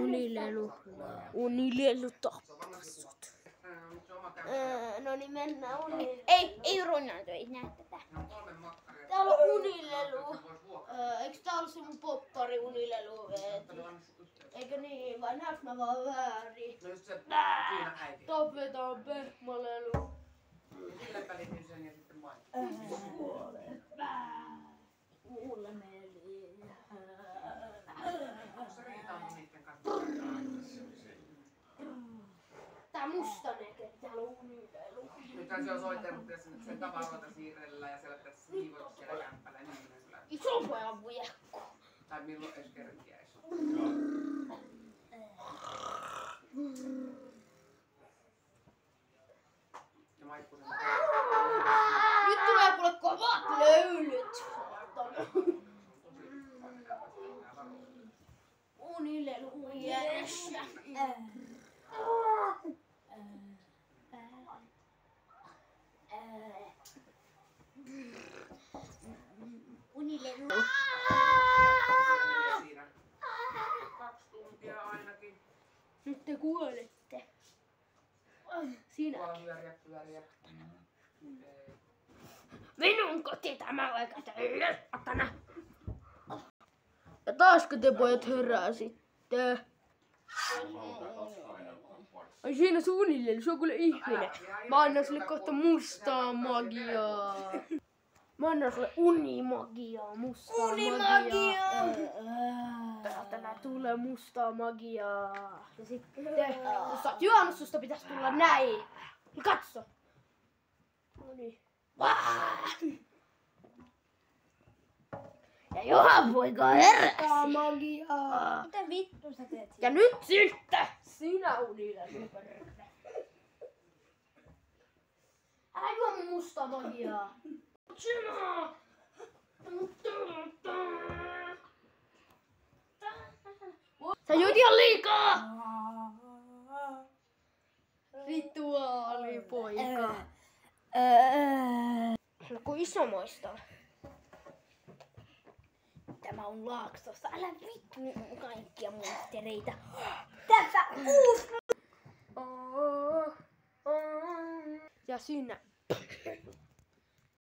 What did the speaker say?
Unilelu. Unilelu tappaa sut. No niin, mennään uniin. Ei Ronaldo, ei näe tätä. Täällä on unilelu. Eiks tää ollut se mun poppari unilelu? Eikö niin? Vai näeks mä vaan väärin? No just se Kiina äiti. Tapetaan pehmalelu. Sille välitin sen ja sitten vain. Mulle meli. Se Riita on niitten kanssa. Tää musta näkee, täällä on unilelu. Nythän se on soitellut sen tavaroita siirrellä ja siellä pitäisi siivoilla siellä kämppällä. Niin menee kyllä. Ison pojan viekko. Tai milloin edes kerkiäis. Ja Maikkusen. Nyt tulee kuule kovat löylyt. Unilelu järjestä. Unilelu. Siinä 2 tuntia ainakin. Nyt te kuolette. Siinä. Tuolla pyöriä. Minun koti tämä vaikka takana. Ja taasko te pojat heräsitte? Ai siinä se unilelu, se on kyllä ihminen. Mä annan sille kohta mustaa magiaa. Mä annan sulle unimagiaa, mustaa magiaa. Tänään tulee mustaa magiaa. Ja sitten, jos sä oot juonut, susta pitäis tulla näin. Ja katso. Noniin. Ja Johan poika heräsi. Magiaa. Mitä vittu sä teet? Ja nyt sitten sinä unilelu. Älä juo mun mustaa magiaa. Sinä! Sä juot ihan liikaa! Rituaalipoika. No kun isomoista. Tämä on Laaksossa. Älä vittu kaikkia monstereita. Tässä uusi! Ja sinä.